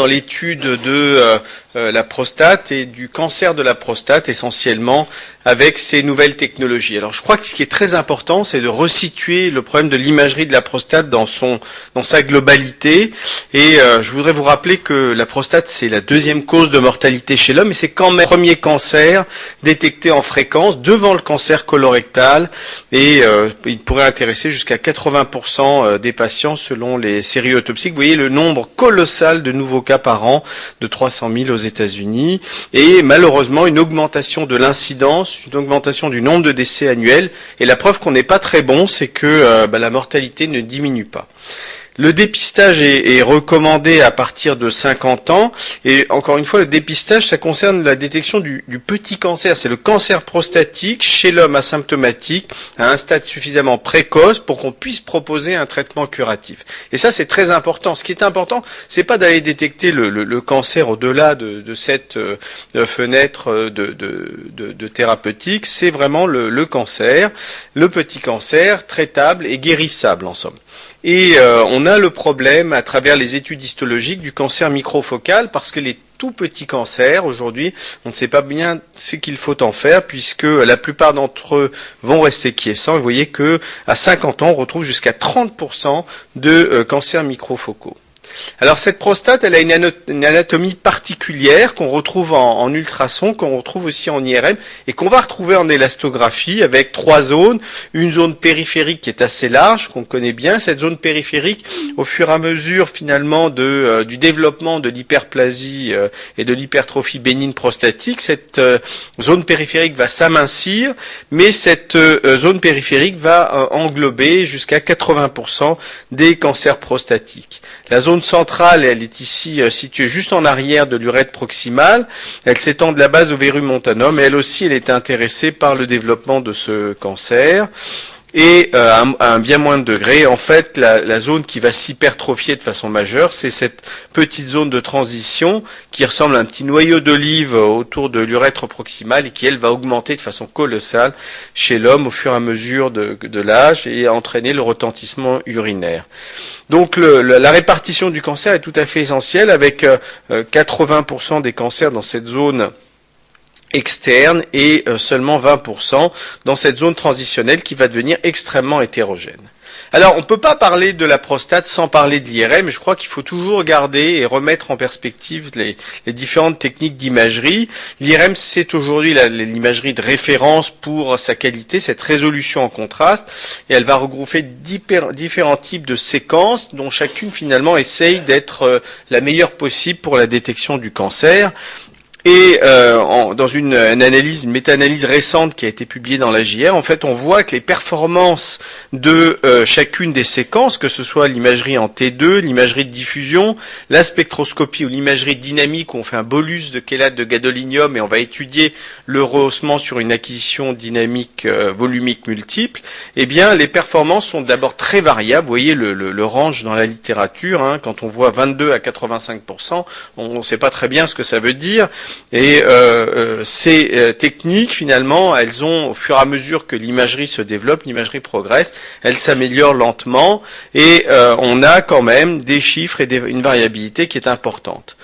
dans l'étude de la prostate et du cancer de la prostate essentiellement avec ces nouvelles technologies. Alors je crois que ce qui est très important, c'est de resituer le problème de l'imagerie de la prostate dans sa globalité. Et je voudrais vous rappeler que la prostate, c'est la deuxième cause de mortalité chez l'homme, et c'est quand même le premier cancer détecté en fréquence devant le cancer colorectal, et il pourrait intéresser jusqu'à 80% des patients selon les séries autopsiques. Vous voyez le nombre colossal de nouveaux cas par an, de 300 000 aux États-Unis, et malheureusement une augmentation de l'incidence, une augmentation du nombre de décès annuels, et la preuve qu'on n'est pas très bon, c'est que la mortalité ne diminue pas. Le dépistage est recommandé à partir de 50 ans, et encore une fois, le dépistage, ça concerne la détection du petit cancer, c'est le cancer prostatique chez l'homme asymptomatique, à un stade suffisamment précoce pour qu'on puisse proposer un traitement curatif. Et ça, c'est très important. Ce qui est important, c'est pas d'aller détecter le cancer au-delà de cette fenêtre de thérapeutique, c'est vraiment le cancer, le petit cancer, traitable et guérissable en somme. Et on a le problème à travers les études histologiques du cancer microfocal, parce que les tout petits cancers, aujourd'hui, on ne sait pas bien ce qu'il faut en faire, puisque la plupart d'entre eux vont rester quiescents. Et vous voyez que à 50 ans, on retrouve jusqu'à 30% de cancers microfocaux. Alors cette prostate, elle a une anatomie particulière qu'on retrouve en ultrason, qu'on retrouve aussi en IRM et qu'on va retrouver en élastographie avec 3 zones. Une zone périphérique qui est assez large, qu'on connaît bien. Cette zone périphérique, au fur et à mesure finalement du développement de l'hyperplasie et de l'hypertrophie bénigne prostatique, cette zone périphérique va s'amincir, mais cette zone périphérique va englober jusqu'à 80% des cancers prostatiques. La zone centrale, elle est ici située juste en arrière de l'urètre proximal. Elle s'étend de la base au verruc montanum, et elle aussi, elle est intéressée par le développement de ce cancer. Et à un bien moindre degré, en fait, la zone qui va s'hypertrophier de façon majeure, c'est cette petite zone de transition qui ressemble à un petit noyau d'olive autour de l'urètre proximal et qui, elle, va augmenter de façon colossale chez l'homme au fur et à mesure de l'âge et entraîner le retentissement urinaire. Donc la répartition du cancer est tout à fait essentielle, avec 80% des cancers dans cette zone externe et seulement 20% dans cette zone transitionnelle qui va devenir extrêmement hétérogène. Alors, on ne peut pas parler de la prostate sans parler de l'IRM, mais je crois qu'il faut toujours garder et remettre en perspective les différentes techniques d'imagerie. L'IRM, c'est aujourd'hui l'imagerie de référence pour sa qualité, cette résolution en contraste, et elle va regrouper différents types de séquences, dont chacune finalement essaye d'être la meilleure possible pour la détection du cancer. Et dans une méta-analyse récente qui a été publiée dans la JR, en fait, on voit que les performances de chacune des séquences, que ce soit l'imagerie en T2, l'imagerie de diffusion, la spectroscopie ou l'imagerie dynamique où on fait un bolus de chélate de gadolinium et on va étudier le rehaussement sur une acquisition dynamique volumique multiple, eh bien, les performances sont d'abord très variables. Vous voyez le range dans la littérature, hein, quand on voit 22 à 85%, on ne sait pas très bien ce que ça veut dire. Et ces techniques, finalement, elles ont, au fur et à mesure que l'imagerie se développe, l'imagerie progresse, elles s'améliorent lentement, et on a quand même des chiffres et une variabilité qui est importante.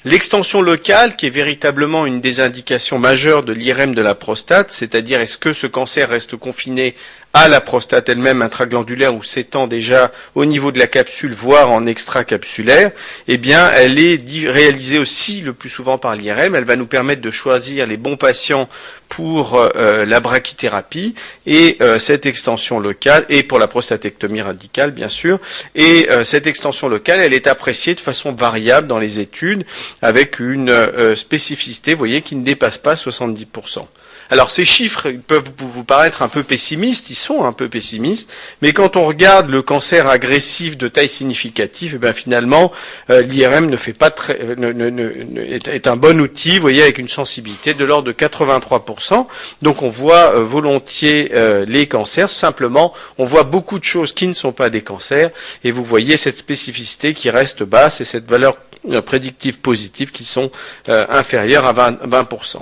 L'extension locale, qui est véritablement une des indications majeures de l'IRM de la prostate, c'est-à-dire est-ce que ce cancer reste confiné à la prostate elle-même intraglandulaire ou s'étend déjà au niveau de la capsule, voire en extracapsulaire, eh bien, elle est réalisée aussi le plus souvent par l'IRM. Elle va nous permettre de choisir les bons patients pour la brachythérapie et cette extension locale, et pour la prostatectomie radicale, bien sûr. Et cette extension locale, elle est appréciée de façon variable dans les études, avec une spécificité, vous voyez, qui ne dépasse pas 70%. Alors ces chiffres peuvent vous paraître un peu pessimistes, ils sont un peu pessimistes, mais quand on regarde le cancer agressif de taille significative, eh bien finalement l'IRM ne fait pas est un bon outil, vous voyez, avec une sensibilité de l'ordre de 83%. Donc on voit volontiers les cancers, simplement on voit beaucoup de choses qui ne sont pas des cancers, et vous voyez cette spécificité qui reste basse et cette valeur prédictive positive qui sont inférieures à 20%.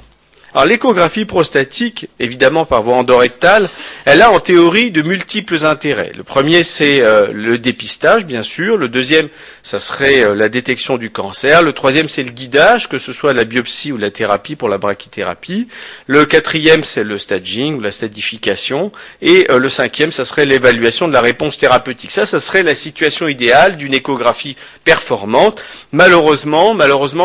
Alors l'échographie prostatique, évidemment par voie endorectale, elle a en théorie de multiples intérêts. Le premier, c'est le dépistage, bien sûr. Le deuxième, ça serait la détection du cancer. Le troisième, c'est le guidage, que ce soit la biopsie ou la thérapie pour la brachythérapie. Le quatrième, c'est le staging ou la stadification. Et le cinquième, ça serait l'évaluation de la réponse thérapeutique. Ça serait la situation idéale d'une échographie performante. Malheureusement,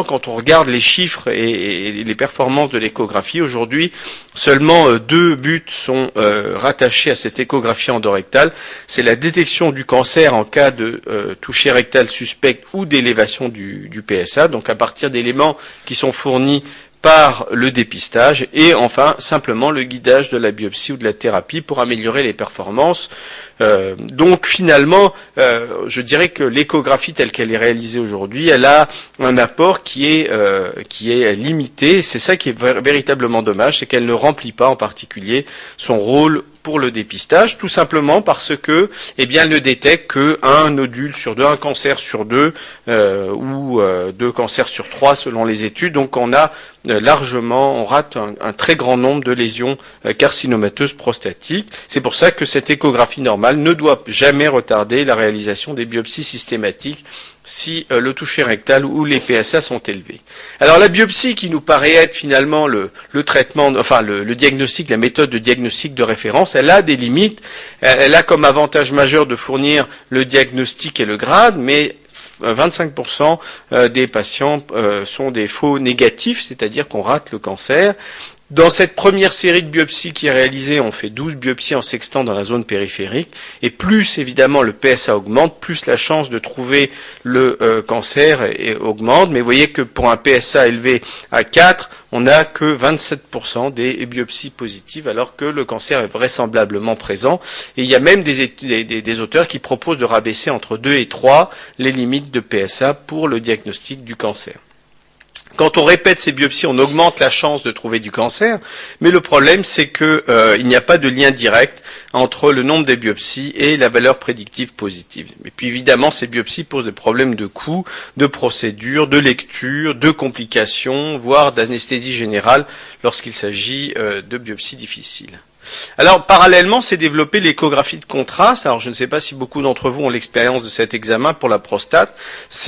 quand on regarde les chiffres et les performances de l'échographie, aujourd'hui, seulement 2 buts sont rattachés à cette échographie endorectale. C'est la détection du cancer en cas de toucher rectal suspect ou d'élévation du PSA, donc à partir d'éléments qui sont fournis par le dépistage, et enfin simplement le guidage de la biopsie ou de la thérapie pour améliorer les performances. Donc finalement, je dirais que l'échographie telle qu'elle est réalisée aujourd'hui, elle a un apport qui est limité. C'est ça qui est véritablement dommage, c'est qu'elle ne remplit pas en particulier son rôle pour le dépistage, tout simplement parce que, elle ne détecte qu'un nodule sur 2, un cancer sur 2, ou 2 cancers sur 3 selon les études. Donc on a on rate un très grand nombre de lésions carcinomateuses prostatiques. C'est pour ça que cette échographie normale ne doit jamais retarder la réalisation des biopsies systématiques si le toucher rectal ou les PSA sont élevés. Alors la biopsie qui nous paraît être finalement le traitement, enfin le diagnostic, la méthode de diagnostic de référence, elle a des limites. Elle a comme avantage majeur de fournir le diagnostic et le grade, mais 25% des patients sont des faux négatifs, c'est-à-dire qu'on rate le cancer. Dans cette première série de biopsies qui est réalisée, on fait 12 biopsies en sextant dans la zone périphérique, et plus évidemment le PSA augmente, plus la chance de trouver le cancer augmente. Mais vous voyez que pour un PSA élevé à 4, on n'a que 27% des biopsies positives, alors que le cancer est vraisemblablement présent. Et il y a même des auteurs qui proposent de rabaisser entre 2 et 3 les limites de PSA pour le diagnostic du cancer. Quand on répète ces biopsies, on augmente la chance de trouver du cancer, mais le problème, c'est que il n'y a pas de lien direct entre le nombre des biopsies et la valeur prédictive positive. Et puis évidemment, ces biopsies posent des problèmes de coût, de procédure, de lecture, de complications, voire d'anesthésie générale lorsqu'il s'agit de biopsies difficiles. Alors, parallèlement, s'est développée l'échographie de contraste. Alors, je ne sais pas si beaucoup d'entre vous ont l'expérience de cet examen pour la prostate.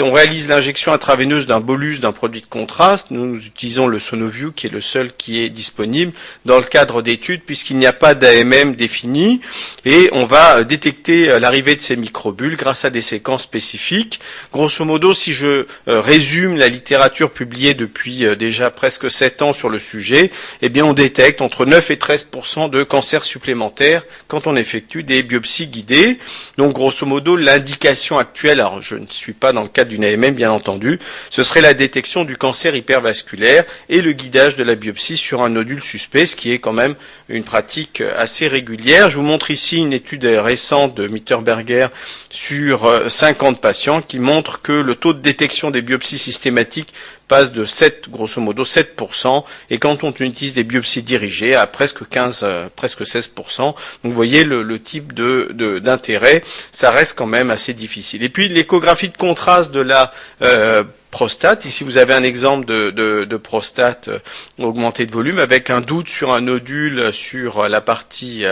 On réalise l'injection intraveineuse d'un bolus d'un produit de contraste. Nous utilisons le Sonoview, qui est le seul qui est disponible dans le cadre d'études, puisqu'il n'y a pas d'AMM défini. Et on va détecter l'arrivée de ces microbules grâce à des séquences spécifiques. Grosso modo, si je résume la littérature publiée depuis déjà presque 7 ans sur le sujet, on détecte entre 9 et 13% de cancer supplémentaire quand on effectue des biopsies guidées. Donc grosso modo, l'indication actuelle, alors je ne suis pas dans le cadre d'une AMM bien entendu, ce serait la détection du cancer hypervasculaire et le guidage de la biopsie sur un nodule suspect, ce qui est quand même une pratique assez régulière. Je vous montre ici une étude récente de Mitterberger sur 50 patients qui montre que le taux de détection des biopsies systématiques passe de 7, grosso modo 7%, et quand on utilise des biopsies dirigées à presque 16%. Donc vous voyez le type d'intérêt, ça reste quand même assez difficile. Et puis l'échographie de contraste de la prostate. Ici, vous avez un exemple de prostate augmentée de volume avec un doute sur un nodule sur la partie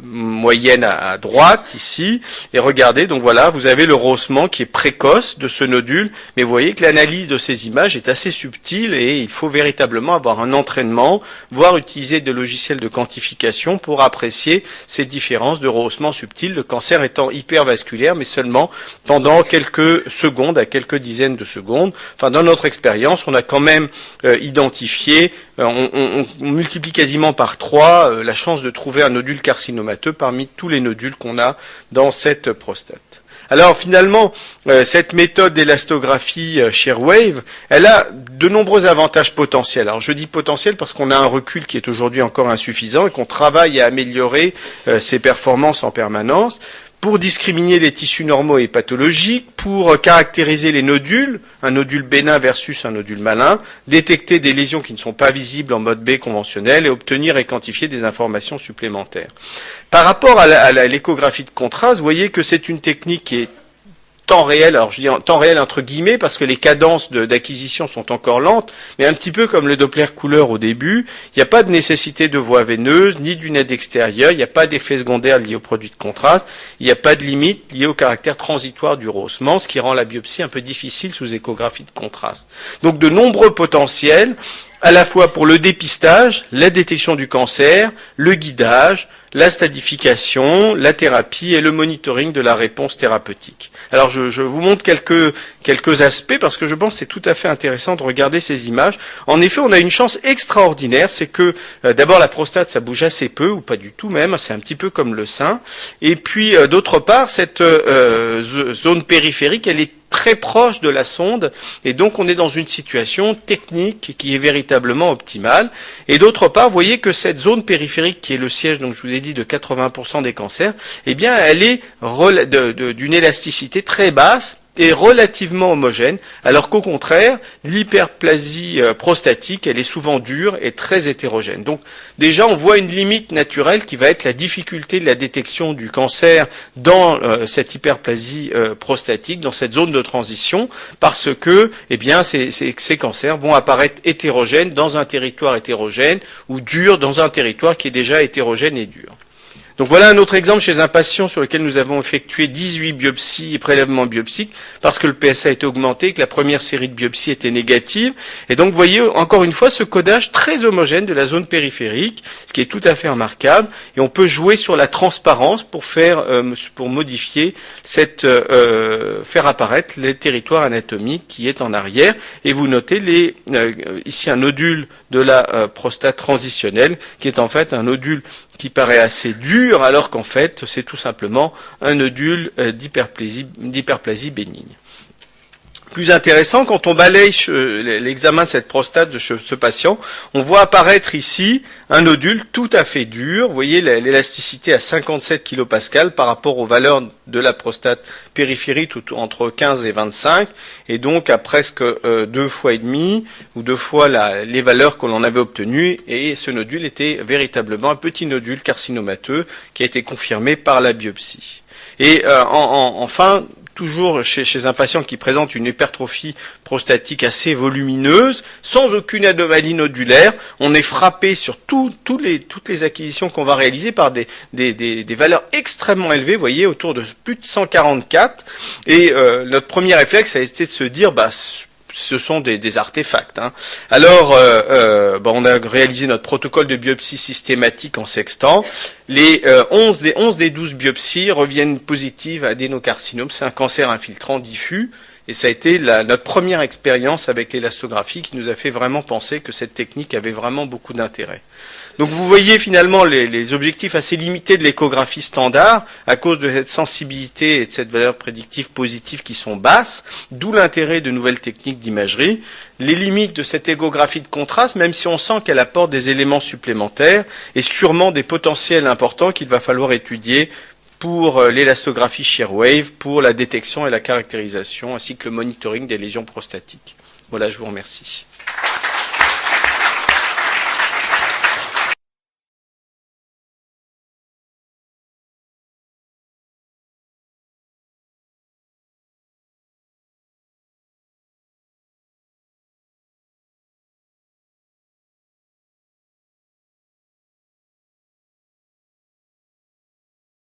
moyenne à droite ici. Et regardez, donc voilà, vous avez le rehaussement qui est précoce de ce nodule, mais vous voyez que l'analyse de ces images est assez subtile et il faut véritablement avoir un entraînement, voire utiliser des logiciels de quantification pour apprécier ces différences de rehaussement subtil, le cancer étant hypervasculaire, mais seulement pendant quelques secondes, à quelques dizaines de secondes. Enfin, dans notre expérience, on a quand même identifié, on multiplie quasiment par 3 la chance de trouver un nodule carcinomateux parmi tous les nodules qu'on a dans cette prostate. Alors finalement, cette méthode d'élastographie Shearwave, elle a de nombreux avantages potentiels. Alors je dis potentiel parce qu'on a un recul qui est aujourd'hui encore insuffisant et qu'on travaille à améliorer ses performances en permanence. Pour discriminer les tissus normaux et pathologiques, pour caractériser les nodules, un nodule bénin versus un nodule malin, détecter des lésions qui ne sont pas visibles en mode B conventionnel et obtenir et quantifier des informations supplémentaires. Par rapport à l'échographie de contraste, vous voyez que c'est une technique qui est temps réel, alors je dis en temps réel entre guillemets parce que les cadences d'acquisition sont encore lentes, mais un petit peu comme le Doppler couleur au début, il n'y a pas de nécessité de voie veineuse, ni d'une aide extérieure, il n'y a pas d'effet secondaire lié au produit de contraste, il n'y a pas de limite liée au caractère transitoire du rehaussement, ce qui rend la biopsie un peu difficile sous échographie de contraste. Donc de nombreux potentiels, à la fois pour le dépistage, la détection du cancer, le guidage, la stadification, la thérapie et le monitoring de la réponse thérapeutique. Alors je vous montre quelques aspects parce que je pense que c'est tout à fait intéressant de regarder ces images. En effet, on a une chance extraordinaire, c'est que d'abord la prostate ça bouge assez peu ou pas du tout même, c'est un petit peu comme le sein. Et puis d'autre part, cette zone périphérique, elle est très proche de la sonde et donc on est dans une situation technique qui est véritablement optimale. Et d'autre part, vous voyez que cette zone périphérique qui est le siège, donc je vous ai dit, de 80% des cancers, eh bien elle est d'une élasticité très basse est relativement homogène, alors qu'au contraire, l'hyperplasie prostatique, elle est souvent dure et très hétérogène. Donc déjà, on voit une limite naturelle qui va être la difficulté de la détection du cancer dans cette hyperplasie prostatique, dans cette zone de transition, parce que eh bien, ces cancers vont apparaître hétérogènes dans un territoire hétérogène ou durs dans un territoire qui est déjà hétérogène et dur. Donc voilà un autre exemple chez un patient sur lequel nous avons effectué 18 biopsies et prélèvements biopsiques parce que le PSA était augmenté, que la première série de biopsies était négative. Et donc vous voyez encore une fois ce codage très homogène de la zone périphérique, ce qui est tout à fait remarquable. Et on peut jouer sur la transparence pour modifier faire apparaître les territoires anatomiques qui est en arrière. Et vous notez ici un nodule de la prostate transitionnelle qui est en fait un nodule qui paraît assez dur, alors qu'en fait, c'est tout simplement un nodule d'hyperplasie bénigne. Plus intéressant, quand on balaye l'examen de cette prostate de ce patient, on voit apparaître ici un nodule tout à fait dur. Vous voyez l'élasticité à 57 kPa par rapport aux valeurs de la prostate périphérique entre 15 et 25, et donc à presque 2 fois et demi ou 2 fois les valeurs que l'on avait obtenues. Et ce nodule était véritablement un petit nodule carcinomateux qui a été confirmé par la biopsie. Et enfin, toujours chez un patient qui présente une hypertrophie prostatique assez volumineuse, sans aucune anomalie nodulaire, on est frappé sur toutes les acquisitions qu'on va réaliser par des valeurs extrêmement élevées, vous voyez, autour de plus de 144. Et notre premier réflexe a été de se dire, ce sont des artefacts. Alors, on a réalisé notre protocole de biopsie systématique en sextant. Les 11 des 12 biopsies reviennent positives à adénocarcinome. C'est un cancer infiltrant diffus. Et ça a été notre première expérience avec l'élastographie qui nous a fait vraiment penser que cette technique avait vraiment beaucoup d'intérêt. Donc vous voyez finalement les objectifs assez limités de l'échographie standard à cause de cette sensibilité et de cette valeur prédictive positive qui sont basses, d'où l'intérêt de nouvelles techniques d'imagerie, les limites de cette échographie de contraste, même si on sent qu'elle apporte des éléments supplémentaires et sûrement des potentiels importants qu'il va falloir étudier pour l'élastographie Shearwave, pour la détection et la caractérisation, ainsi que le monitoring des lésions prostatiques. Voilà, je vous remercie.